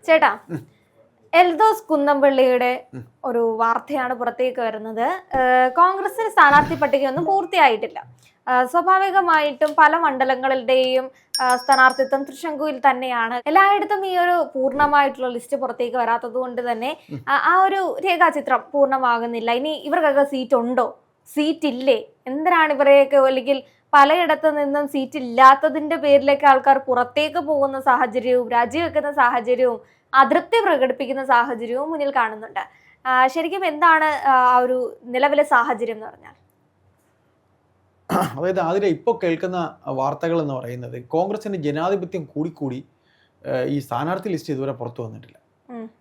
ചേട്ടാ, എൽദോസ് കുന്നംപള്ളിയുടെ ഒരു വാർത്തയാണ് പുറത്തേക്ക് വരുന്നത്. കോൺഗ്രസിന് സ്ഥാനാർത്ഥി പട്ടികയൊന്നും പൂർത്തിയായിട്ടില്ല. സ്വാഭാവികമായിട്ടും പല മണ്ഡലങ്ങളുടെയും സ്ഥാനാർത്ഥിത്വം തൃശങ്കുവിൽ തന്നെയാണ്. എല്ലായിടത്തും ഈ ഒരു പൂർണ്ണമായിട്ടുള്ള ലിസ്റ്റ് പുറത്തേക്ക് വരാത്തത് കൊണ്ട് തന്നെ ആ ഒരു രേഖാചിത്രം പൂർണ്ണമാകുന്നില്ല. ഇനി ഇവർക്കൊക്കെ സീറ്റ് ഉണ്ടോ, സീറ്റ് ഇല്ലേ, എന്തിനാണ് ഇവരെയൊക്കെ, അല്ലെങ്കിൽ പലയിടത്തു നിന്നും സീറ്റ് ഇല്ലാത്തതിന്റെ പേരിലേക്ക് ആൾക്കാർ പുറത്തേക്ക് പോകുന്ന സാഹചര്യവും രാജിവെക്കുന്ന സാഹചര്യവും അതൃപ്തി പ്രകടിപ്പിക്കുന്ന സാഹചര്യവും മുന്നിൽ കാണുന്നുണ്ട്. ശരിക്കും എന്താണ് ആ ഒരു നിലവിലെ സാഹചര്യം എന്ന് പറഞ്ഞാൽ? അതായത് അതിലെ ഇപ്പോൾ കേൾക്കുന്ന വാർത്തകൾ എന്ന് പറയുന്നത് കോൺഗ്രസിന്റെ ജനാധിപത്യം കൂടിക്കൂടി ഈ സ്ഥാനാർത്ഥി ലിസ്റ്റ് ഇതുവരെ പുറത്തു വന്നിട്ടില്ല.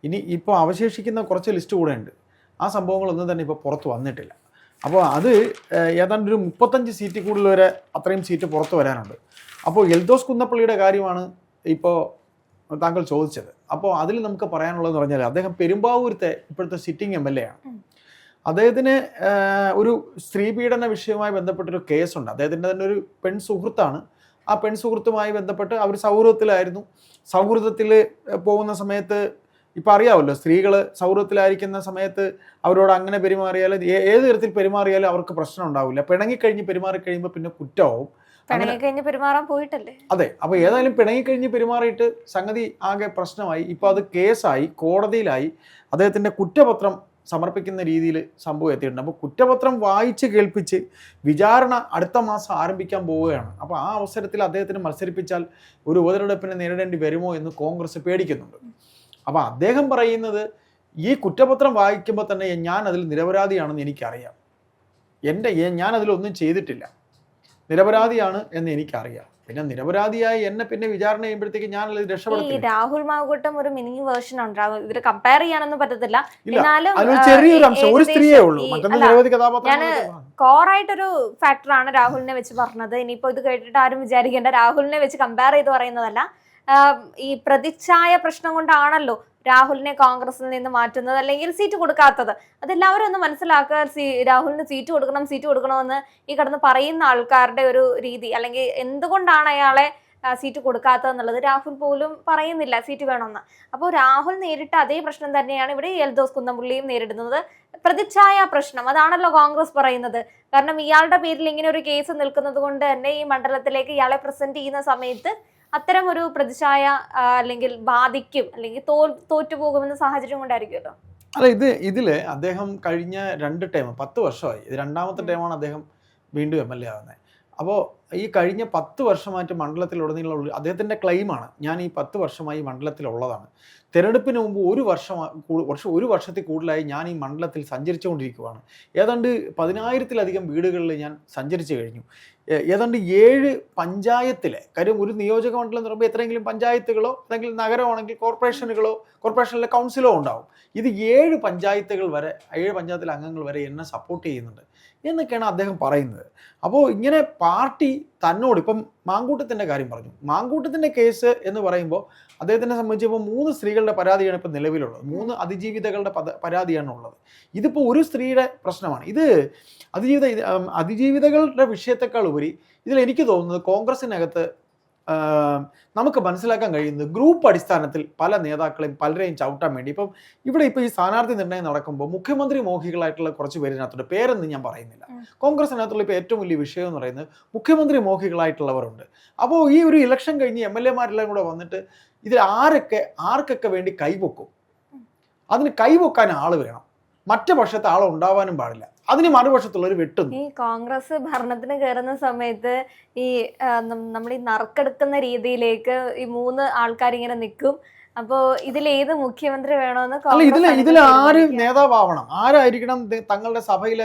ഇനി ഇപ്പോൾ അവശേഷിക്കുന്ന കുറച്ച് ലിസ്റ്റ് കൂടെ ഉണ്ട്. ആ സംഭവങ്ങളൊന്നും തന്നെ ഇപ്പോൾ പുറത്തു വന്നിട്ടില്ല. അപ്പോൾ അത് ഏതാണ്ട് ഒരു 35 സീറ്റ് കൂടുതൽ വരെ അത്രയും സീറ്റ് പുറത്തു വരാനുണ്ട്. അപ്പോൾ എൽദോസ് കുന്നപ്പള്ളിയുടെ കാര്യമാണ് ഇപ്പോൾ താങ്കൾ ചോദിച്ചത്. അപ്പോൾ അതിൽ നമുക്ക് പറയാനുള്ളതെന്ന് പറഞ്ഞാൽ അദ്ദേഹം പെരുമ്പാവൂരത്തെ ഇപ്പോഴത്തെ സിറ്റിംഗ് MLA ആണ്. അദ്ദേഹത്തിന് ഒരു സ്ത്രീപീഡന വിഷയവുമായി ബന്ധപ്പെട്ടൊരു കേസുണ്ട്. അദ്ദേഹത്തിൻ്റെ തന്നെ ഒരു സുഹൃത്താണ്. ആ സുഹൃത്തുമായി ബന്ധപ്പെട്ട് അവർ സൗഹൃദത്തിലായിരുന്നു. സൗഹൃദത്തിൽ പോകുന്ന സമയത്ത് ഇപ്പം അറിയാമല്ലോ, സ്ത്രീകൾ സൗഹൃദത്തിലായിരിക്കുന്ന സമയത്ത് അവരോട് അങ്ങനെ പെരുമാറിയാലും ഏത് തരത്തിൽ പെരുമാറിയാലും അവർക്ക് പ്രശ്നം ഉണ്ടാവില്ല. പിണങ്ങിക്കഴിഞ്ഞ് പെരുമാറിക്കഴിയുമ്പോൾ പിന്നെ കുറ്റമാവും. പെരുമാറാൻ പോയിട്ടല്ലേ? അതെ. അപ്പോൾ ഏതായാലും പിണങ്ങിക്കഴിഞ്ഞ് പെരുമാറിയിട്ട് സംഗതി ആകെ പ്രശ്നമായി. ഇപ്പോൾ അത് കേസായി, കോടതിയിലായി. അദ്ദേഹത്തിൻ്റെ കുറ്റപത്രം സമർപ്പിക്കുന്ന രീതിയിൽ സംഭവം എത്തിയിട്ടുണ്ട്. അപ്പോൾ കുറ്റപത്രം വായിച്ച് കേൾപ്പിച്ച് വിചാരണ അടുത്ത മാസം ആരംഭിക്കാൻ പോവുകയാണ്. അപ്പോൾ ആ അവസരത്തിൽ അദ്ദേഹത്തിന് മത്സരിപ്പിച്ചാൽ ഒരു ഉപതെരഞ്ഞെടുപ്പിനെ നേരിടേണ്ടി വരുമോ എന്ന് കോൺഗ്രസ് പേടിക്കുന്നുണ്ട്. അപ്പോൾ അദ്ദേഹം പറയുന്നത്, ഈ കുറ്റപത്രം വായിക്കുമ്പോൾ തന്നെ ഞാൻ അതിൽ നിരപരാധിയാണെന്ന് എനിക്കറിയാം, ഞാൻ അതിലൊന്നും ചെയ്തിട്ടില്ല, നിരപരാധിയാണ് എന്ന് എനിക്കറിയാം. പിന്നെ നിരപരാധിയായി എന്നെ പിന്നെ വിചാരണ ചെയ്യുമ്പോഴത്തേക്ക് ഞാൻ രക്ഷപ്പെടുത്തി. രാഹുൽ മാങ്കൂട്ടം ഒരു മിനി വേർഷൻ ഉണ്ട്. ഇതിൽ കമ്പയർ ചെയ്യാനൊന്നും പറ്റത്തില്ല. ചെറിയൊരു അംശം, ഒരു സ്ത്രീയേ ഉള്ളൂ, മറ്റൊന്ന് നിരവധി കഥാപാത്രം. കോറായിട്ടൊരു ഫാക്ടറാണ് രാഹുലിനെ വെച്ച് പറഞ്ഞത്. ഇനിയിപ്പോ ഇത് കേട്ടിട്ട് ആരും വിചാരിക്കേണ്ട, രാഹുലിനെ വെച്ച് കമ്പയർ ചെയ്ത് പറയുന്നതല്ല. ഈ പ്രതിച്ഛായ പ്രശ്നം കൊണ്ടാണല്ലോ രാഹുലിനെ കോൺഗ്രസിൽ നിന്ന് മാറ്റുന്നത്, അല്ലെങ്കിൽ സീറ്റ് കൊടുക്കാത്തത്. അതെല്ലാവരും ഒന്ന് മനസ്സിലാക്കുക. രാഹുലിന് സീറ്റ് കൊടുക്കണമെന്ന് ഈ കടന്ന് പറയുന്ന ആൾക്കാരുടെ ഒരു രീതി, അല്ലെങ്കിൽ എന്തുകൊണ്ടാണ് അയാളെ സീറ്റ് കൊടുക്കാത്തതെന്നുള്ളത് രാഹുൽ പോലും പറയുന്നില്ല, സീറ്റ് വേണമെന്ന്. അപ്പോൾ രാഹുൽ നേരിട്ട അതേ പ്രശ്നം തന്നെയാണ് ഇവിടെ എൽദോസ് കുന്നംപള്ളിയും നേരിടുന്നത്. പ്രതിച്ഛായ പ്രശ്നം, അതാണല്ലോ കോൺഗ്രസ് പറയുന്നത്. കാരണം ഇയാളുടെ പേരിൽ ഇങ്ങനെ ഒരു കേസ് നിൽക്കുന്നത് കൊണ്ട് തന്നെ ഈ മണ്ഡലത്തിലേക്ക് ഇയാളെ പ്രസന്റ് ചെയ്യുന്ന സമയത്ത് അത്തരം ഒരു പ്രതിച്ഛായ അല്ലെങ്കിൽ ബാധിക്കും, അല്ലെങ്കിൽ തോറ്റുപോകുമെന്ന സാഹചര്യം കൊണ്ടായിരിക്കുമല്ലോ. അല്ല, ഇതില് അദ്ദേഹം കഴിഞ്ഞ 2 ടൈം 10 വർഷമായി, ഇത് 2ാമത്തെ ടൈമാണ് അദ്ദേഹം വീണ്ടും MLA ആകുന്നത്. അപ്പോൾ ഈ കഴിഞ്ഞ 10 വർഷമായിട്ട് മണ്ഡലത്തിലുടനീളമുള്ള അദ്ദേഹത്തിൻ്റെ ക്ലെയിമാണ്, ഞാൻ ഈ 10 വർഷമായി മണ്ഡലത്തിലുള്ളതാണ്. തെരഞ്ഞെടുപ്പിന് മുമ്പ് ഒരു വർഷത്തിൽ കൂടുതലായി ഞാൻ ഈ മണ്ഡലത്തിൽ സഞ്ചരിച്ചുകൊണ്ടിരിക്കുകയാണ്. ഏതാണ്ട് 10,000-ലധികം വീടുകളിൽ ഞാൻ സഞ്ചരിച്ചു കഴിഞ്ഞു. ഏതാണ്ട് 7 പഞ്ചായത്തിലെ കാര്യം, ഒരു നിയോജക മണ്ഡലം എന്ന് പറയുമ്പോൾ എത്രയെങ്കിലും പഞ്ചായത്തുകളോ അല്ലെങ്കിൽ നഗരമാണെങ്കിൽ കോർപ്പറേഷനിലെ കൗൺസിലോ ഉണ്ടാവും. ഇത് 7 പഞ്ചായത്തുകൾ വരെ, 7 പഞ്ചായത്തിലെ അംഗങ്ങൾ വരെ എന്നെ സപ്പോർട്ട് ചെയ്യുന്നുണ്ട് എന്നൊക്കെയാണ് അദ്ദേഹം പറയുന്നത്. അപ്പോൾ ഇങ്ങനെ പാർട്ടി തന്നോട്, ഇപ്പം മാങ്കൂട്ടത്തിൻ്റെ കാര്യം പറഞ്ഞു, മാങ്കൂട്ടത്തിൻ്റെ കേസ് എന്ന് പറയുമ്പോൾ അദ്ദേഹത്തിനെ സംബന്ധിച്ചപ്പോൾ 3 സ്ത്രീകളുടെ പരാതിയാണ് ഇപ്പോൾ നിലവിലുള്ളത്. 3 അതിജീവിതകളുടെ പരാതിയാണ് ഉള്ളത്. ഇതിപ്പോൾ ഒരു സ്ത്രീയുടെ പ്രശ്നമാണ്. ഇത് അതിജീവിതകളുടെ വിഷയത്തെക്കാൾ ഉപരി ഇതിൽ എനിക്ക് തോന്നുന്നത് കോൺഗ്രസിനകത്ത് നമുക്ക് മനസ്സിലാക്കാൻ കഴിയുന്നത് ഗ്രൂപ്പ് അടിസ്ഥാനത്തിൽ പല നേതാക്കളെയും പലരെയും ചവിട്ടാൻ വേണ്ടി ഇവിടെ ഈ സ്ഥാനാർത്ഥി നിർണ്ണയം നടക്കുമ്പോൾ മുഖ്യമന്ത്രി മോഹികളായിട്ടുള്ള കുറച്ച് പേരിനകത്തുണ്ട്. പേരൊന്നും ഞാൻ പറയുന്നില്ല. കോൺഗ്രസിനകത്തുള്ള ഇപ്പോൾ ഏറ്റവും വലിയ വിഷയം എന്ന് പറയുന്നത് മുഖ്യമന്ത്രി മോഹികളായിട്ടുള്ളവരുണ്ട്. അപ്പോൾ ഈ ഒരു ഇലക്ഷൻ കഴിഞ്ഞ് MLA-മാരെല്ലാം കൂടെ വന്നിട്ട് ഇതിൽ ആർക്കൊക്കെ വേണ്ടി കൈപൊക്കും, അതിന് കൈപൊക്കാൻ ആള് വേണം. മറ്റു പക്ഷത്തെ ആളുണ്ടാവാനും പാടില്ല. അതിന് മറുപക്ഷത്തുള്ളവർ വെട്ടുന്നു. ഈ കോൺഗ്രസ് ഭരണത്തിന് കയറുന്ന സമയത്ത് ഈ നമ്മൾ ഈ നറുക്കെടുക്കുന്ന രീതിയിലേക്ക് ഈ 3 ആൾക്കാർ ഇങ്ങനെ നിൽക്കും. അപ്പോ ഇതിലേത് മുഖ്യമന്ത്രി വേണമെന്ന് ഇതിൽ ആര് നേതാവാവണം, ആരായിരിക്കണം തങ്ങളുടെ സഭയിൽ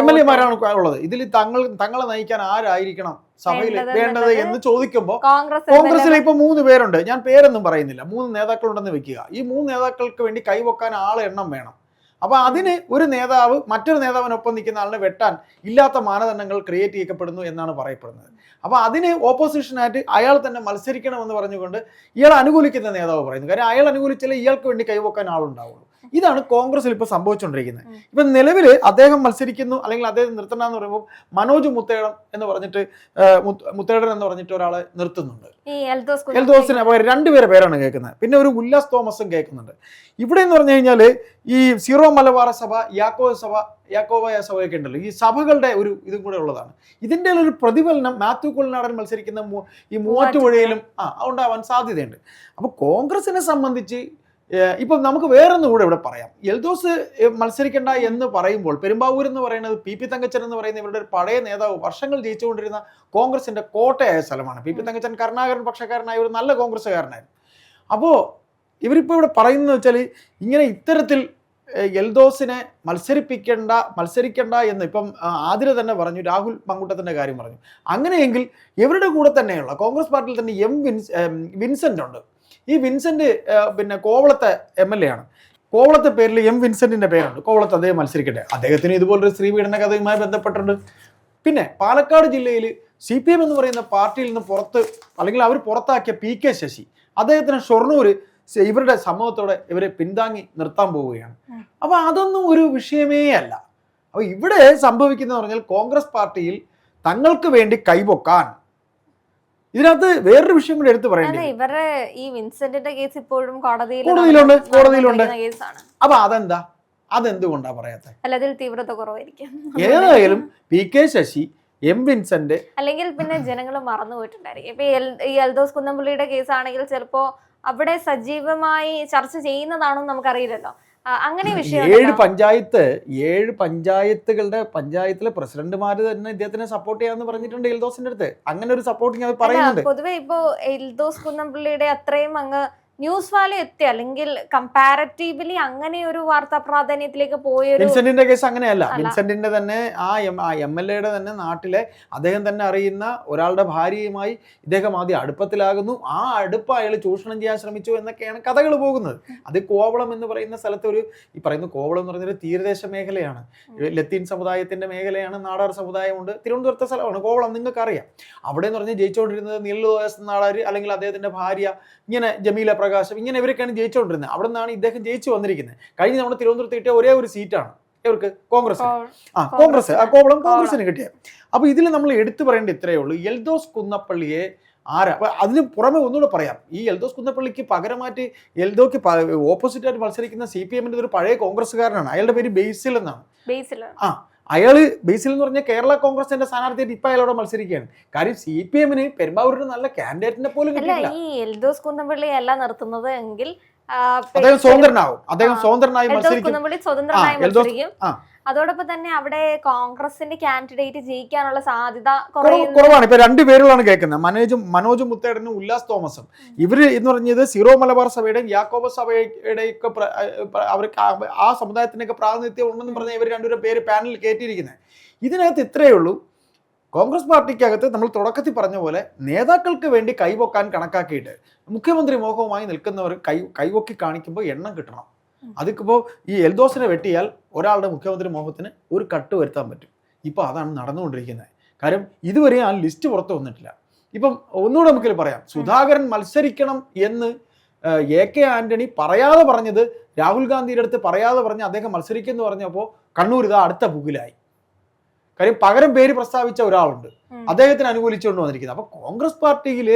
MLA-മാരാണ് ഉള്ളത്. ഇതിൽ തങ്ങളെ നയിക്കാൻ ആരായിരിക്കണം സഭയിൽ വേണ്ടത് എന്ന് ചോദിക്കുമ്പോൾ കോൺഗ്രസിൽ ഇപ്പൊ 3 പേരുണ്ട്. ഞാൻ പേരൊന്നും പറയുന്നില്ല, 3 നേതാക്കളുണ്ടെന്ന് വെക്കുക. ഈ 3 നേതാക്കൾക്ക് വേണ്ടി കൈവക്കാൻ എണ്ണം വേണം. അപ്പോൾ അതിന് ഒരു നേതാവ് മറ്റൊരു നേതാവിനൊപ്പം നിൽക്കുന്ന ആളിനെ വെട്ടാൻ ഇല്ലാത്ത മാനദണ്ഡങ്ങൾ ക്രിയേറ്റ് ചെയ്യപ്പെടുന്നു എന്നാണ് പറയപ്പെടുന്നത്. അപ്പോൾ അതിന് ഓപ്പോസിഷനായിട്ട് അയാൾ തന്നെ മത്സരിക്കണമെന്ന് പറഞ്ഞുകൊണ്ട് ഇയാൾ അനുകൂലിക്കുന്ന നേതാവ് പറയുന്നു. കാര്യം അയാൾ അനുകൂലിച്ചാലേ ഇയാൾക്ക് വേണ്ടി കൈവക്കാൻ ആളുണ്ടാവുള്ളൂ. ഇതാണ് കോൺഗ്രസിൽ ഇപ്പോൾ സംഭവിച്ചുകൊണ്ടിരിക്കുന്നത്. ഇപ്പം നിലവിൽ അദ്ദേഹം മത്സരിക്കുന്നു അല്ലെങ്കിൽ അദ്ദേഹം നിർത്തണമെന്ന് പറയുമ്പോൾ മനോജ് മുത്തേടം എന്ന് പറഞ്ഞിട്ട് മുത്തേടൻ എന്ന് പറഞ്ഞിട്ട് ഒരാളെ നിർത്തുന്നുണ്ട്. എൽദോസിന് രണ്ടുപേരെ പേരാണ് കേൾക്കുന്നത്. പിന്നെ ഒരു ഉല്ലാസ് തോമസും കേൾക്കുന്നുണ്ട്. ഇവിടെ എന്ന് പറഞ്ഞു കഴിഞ്ഞാൽ ഈ സീറോ മലബാർ സഭ, യാക്കോബായ സഭയൊക്കെ ഉണ്ടല്ലോ, ഈ സഭകളുടെ ഒരു ഇതും കൂടെ ഉള്ളതാണ്. ഇതിൻ്റെ ഒരു പ്രതിഫലനം മാത്യു കുഴൽനാടൻ മത്സരിക്കുന്ന ഈ മൂവാറ്റുപുഴയിലും ഉണ്ടാവാൻ സാധ്യതയുണ്ട്. അപ്പോൾ കോൺഗ്രസിനെ സംബന്ധിച്ച് ഇപ്പം നമുക്ക് വേറൊന്നും കൂടെ ഇവിടെ പറയാം. എൽദോസ് മത്സരിക്കേണ്ട എന്ന് പറയുമ്പോൾ പെരുമ്പാവൂർ എന്ന് പറയുന്നത് പി തങ്കച്ചൻ എന്ന് പറയുന്ന ഇവരുടെ ഒരു പഴയ നേതാവ്, വർഷങ്ങൾ ജയിച്ചുകൊണ്ടിരുന്ന കോൺഗ്രസിന്റെ കോട്ടയായ സ്ഥലമാണ്. പി തങ്കച്ചൻ കരുണാകരൻ പക്ഷക്കാരനായ ഒരു നല്ല കോൺഗ്രസ്സുകാരനായിരുന്നു. അപ്പോൾ ഇവരിപ്പോൾ ഇവിടെ പറയുന്നത് വെച്ചാൽ ഇങ്ങനെ ഇത്തരത്തിൽ എൽദോസിനെ മത്സരിക്കണ്ട എന്ന് ഇപ്പം ആതിര തന്നെ പറഞ്ഞു, രാഹുൽ മങ്കൂട്ടത്തിൻ്റെ കാര്യം പറഞ്ഞു. അങ്ങനെയെങ്കിൽ ഇവരുടെ കൂടെ തന്നെയുള്ള കോൺഗ്രസ് പാർട്ടിയിൽ തന്നെ വിൻസെൻ്റ് ഉണ്ട്. ഈ വിൻസെന്റ് പിന്നെ കോവളത്തെ MLA ആണ്. കോവളത്തെ പേരിൽ വിൻസെന്റിന്റെ പേരുണ്ട്. കോവളത്ത് അദ്ദേഹം മത്സരിക്കട്ടെ. അദ്ദേഹത്തിന് ഇതുപോലൊരു സ്ത്രീപീഡന കഥയുമായി ബന്ധപ്പെട്ടിട്ടുണ്ട്. പിന്നെ പാലക്കാട് ജില്ലയിൽ CPM എന്ന് പറയുന്ന പാർട്ടിയിൽ നിന്ന് അല്ലെങ്കിൽ അവർ പുറത്താക്കിയ PK ശശി, അദ്ദേഹത്തിന് ഷൊർണൂർ ഇവരുടെ സമൂഹത്തോടെ ഇവരെ പിന്താങ്ങി നിർത്താൻ പോവുകയാണ്. അപ്പൊ അതൊന്നും ഒരു വിഷയമേ അല്ല. അപ്പൊ ഇവിടെ സംഭവിക്കുന്ന പറഞ്ഞാൽ കോൺഗ്രസ് പാർട്ടിയിൽ തങ്ങൾക്ക് വേണ്ടി കൈപൊക്കാൻ ഇതിനകത്ത് വേറൊരു വിഷയം കൂടി എടുത്ത് പറയണ്ടേ. ഇവരുടെ ഈ വിൻസെന്റിന്റെ കേസ് ഇപ്പോഴും കോടതിയിലുണ്ട്. അപ്പൊ അതെന്തുകൊണ്ടാ പറയാത്തെ? അതിൽ തീവ്രത കുറവായിരിക്കും. ഏതായാലും PK ശശി, വിൻസെന്റ്, അല്ലെങ്കിൽ പിന്നെ ജനങ്ങൾ മറന്നുപോയിട്ടുണ്ടായിരിക്കും. ഇപ്പൊ ഈ എൽദോസ് കുന്നംപുള്ളിയുടെ കേസ് ആണെങ്കിൽ ചിലപ്പോ അവിടെ സജീവമായി ചർച്ച ചെയ്യുന്നതാണോ നമുക്കറിയില്ലല്ലോ. അങ്ങനെ വിഷയം 7 പഞ്ചായത്തുകളുടെ പഞ്ചായത്തിലെ പ്രസിഡന്റുമാര് തന്നെ ഇദ്ദേഹത്തിനെ സപ്പോർട്ട് ചെയ്യാന്ന് പറഞ്ഞിട്ടുണ്ട് എൽദോസിന്റെ അടുത്ത്. അങ്ങനെ ഒരു സപ്പോർട്ടിങ് അത് പറയുന്നുണ്ട്. പൊതുവെ ഇപ്പോ എൽദോസ് കുന്നംപുള്ളിയുടെ അത്രയും അങ്ങ് ന്യൂസ് വാല്യൂ എത്തി, അല്ലെങ്കിൽ കമ്പാരറ്റീവ്ലി അങ്ങനെ ഒരു വാർത്താ പ്രാധാന്യത്തിലേക്ക് പോയൊരു വിൻസെന്റിന്റെ കേസ് അങ്ങനെയല്ല. വിൻസെന്റിന്റെ തന്നെ ആ MLAയുടെ തന്നെ നാട്ടിലെ അദ്ദേഹം തന്നെ അറിയുന്ന ഒരാളുടെ ഭാര്യയുമായി ഇദ്ദേഹം ആദ്യം അടുപ്പത്തിലാകുന്നു. ആ അടുപ്പ് അയാൾ ചൂഷണം ചെയ്യാൻ ശ്രമിച്ചു എന്നൊക്കെയാണ് കഥകൾ പോകുന്നത്. അത് കോവളം എന്ന് പറയുന്ന സ്ഥലത്ത് ഈ പറയുന്ന കോവളം എന്ന് പറയുന്നൊരു തീരദേശ മേഖലയാണ്. ലത്തീൻ സമുദായത്തിന്റെ മേഖലയാണ്. നാടാർ സമുദായമുണ്ട്. തിരുവനന്തപുരത്തെ സ്ഥലമാണ് കോവളം, നിങ്ങൾക്ക് അറിയാം. അവിടെ എന്ന് പറഞ്ഞാൽ ജയിച്ചുകൊണ്ടിരുന്നത് നീലദാസ് നാടാർ അല്ലെങ്കിൽ അദ്ദേഹത്തിന്റെ ഭാര്യ, ഇങ്ങനെ ജമീല പ്രകാശം, ഇങ്ങനെ ഇവരൊക്കെയാണ് ജയിച്ചുകൊണ്ടിരുന്നത്. അവിടെ നിന്നാണ് ഇദ്ദേഹം ജയിച്ചു വന്നിരിക്കുന്നത്. കഴിഞ്ഞ നമ്മുടെ തിരുവനന്തപുരത്ത് കിട്ടിയ ഒരേ ഒരു സീറ്റാണ് ഇവർക്ക് കോൺഗ്രസ്. കോവളം കോൺഗ്രസിന് കിട്ടിയത്. അപ്പൊ ഇതിൽ നമ്മൾ എടുത്തു പറയേണ്ട ഇത്രയേ ഉള്ളൂ. എൽദോസ് കുന്നപ്പള്ളിയെ അപ്പൊ അതിന് പുറമെ ഒന്നുകൂടെ പറയാം. ഈ എൽദോസ് കുന്നപ്പള്ളിക്ക് പകരമായിട്ട് എൽദോക്ക് ഓപ്പോസിറ്റായിട്ട് മത്സരിക്കുന്ന CPMന്റെ ഒരു പഴയ കോൺഗ്രസ്സുകാരനാണ്. അയാളുടെ പേര് ബേസിൽ എന്നാണ്. അയാള് ബേസിൽ എന്ന് പറഞ്ഞാൽ കേരള കോൺഗ്രസിന്റെ സ്ഥാനാർത്ഥിയായിട്ട് ഇപ്പൊ അയാളോട് മത്സരിക്കുകയാണ്. കാര്യം CPMന് പെരുമ്പാവൂരിന് നല്ല കാൻഡിഡേറ്റിനെ പോലും കിട്ടില്ല. ഈ എൽദോസ് കുന്നപ്പള്ളി അല്ല നിർത്തുന്നത് എങ്കിൽ അദ്ദേഹം സ്വതന്ത്രനായി മത്സരിക്കും. അതോടൊപ്പം തന്നെ അവിടെ കോൺഗ്രസിന്റെ കാൻഡിഡേറ്റ് ജയിക്കാനുള്ള സാധ്യത കുറവാണ്. ഇപ്പൊ 2 പേരുകളാണ് കേൾക്കുന്നത്, മനോജ് മുത്തേടനും ഉല്ലാസ് തോമസും. ഇവര് എന്ന് പറഞ്ഞത് സീറോ മലബാർ സഭയുടെയും യാക്കോബ സഭയുടെയൊക്കെ അവർക്ക് ആ സമുദായത്തിനൊക്കെ പ്രാതിനിധ്യം ഉണ്ടെന്ന് പറഞ്ഞ ഇവർ 2 പേര് പാനലിൽ കയറ്റിയിരിക്കുന്നത്. ഇതിനകത്ത് ഇത്രയേ ഉള്ളൂ. കോൺഗ്രസ് പാർട്ടിക്കകത്ത് നമ്മൾ തുടക്കത്തിൽ പറഞ്ഞ പോലെ നേതാക്കൾക്ക് വേണ്ടി കൈവക്കാൻ കണക്കാക്കിയിട്ട് മുഖ്യമന്ത്രി മോഹവുമായി നിൽക്കുന്നവർ കൈവക്കി കാണിക്കുമ്പോൾ എണ്ണം കിട്ടണം. അതിപ്പോൾ ഈ എൽദോസിനെ വെട്ടിയാൽ ഒരാളുടെ മുഖ്യമന്ത്രി മോഹത്തിന് ഒരു കട്ട് വരുത്താൻ പറ്റും. ഇപ്പം അതാണ് നടന്നുകൊണ്ടിരിക്കുന്നത്. കാര്യം ഇതുവരെ ആ ലിസ്റ്റ് പുറത്തു വന്നിട്ടില്ല. ഇപ്പം ഒന്നുകൂടെ നമുക്ക് പറയാം, സുധാകരൻ മത്സരിക്കണം എന്ന് AK ആന്റണി പറയാതെ പറഞ്ഞത് രാഹുൽ ഗാന്ധിയുടെ അടുത്ത് പറയാതെ പറഞ്ഞ് അദ്ദേഹം മത്സരിക്കുമെന്ന് പറഞ്ഞപ്പോൾ കണ്ണൂർ ഇതാ അടുത്ത പുകിലായി. കാര്യം പകരം പേര് പ്രസ്താവിച്ച ഒരാളുണ്ട്, അദ്ദേഹത്തിന് അനുകൂലിച്ചുകൊണ്ട് വന്നിരിക്കുന്നത്. അപ്പൊ കോൺഗ്രസ് പാർട്ടിയിൽ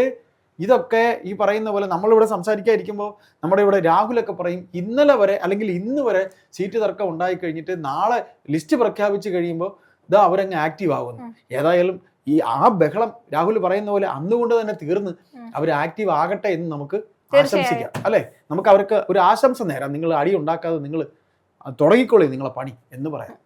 ഇതൊക്കെ ഈ പറയുന്ന പോലെ നമ്മളിവിടെ സംസാരിക്കാതിരിക്കുമ്പോൾ നമ്മുടെ ഇവിടെ രാഹുലൊക്കെ പറയും ഇന്നലെ വരെ അല്ലെങ്കിൽ ഇന്ന് വരെ സീറ്റ് തർക്കം ഉണ്ടായി കഴിഞ്ഞിട്ട് നാളെ ലിസ്റ്റ് പ്രഖ്യാപിച്ചു കഴിയുമ്പോൾ ഇതാ അവരങ്ങ് ആക്റ്റീവ് ആകുന്നു. ഏതായാലും ഈ ബഹളം രാഹുൽ പറയുന്ന പോലെ അന്നുകൊണ്ട് തന്നെ തീർന്ന് അവർ ആക്റ്റീവ് ആകട്ടെ എന്ന് നമുക്ക് ആശംസിക്കാം, അല്ലെ? നമുക്ക് അവർക്ക് ഒരു ആശംസ നേരാം. നിങ്ങൾ അടി ഉണ്ടാക്കാതെ നിങ്ങൾ തുടങ്ങിക്കോളൂ നിങ്ങളെ പണി എന്ന് പറയാം.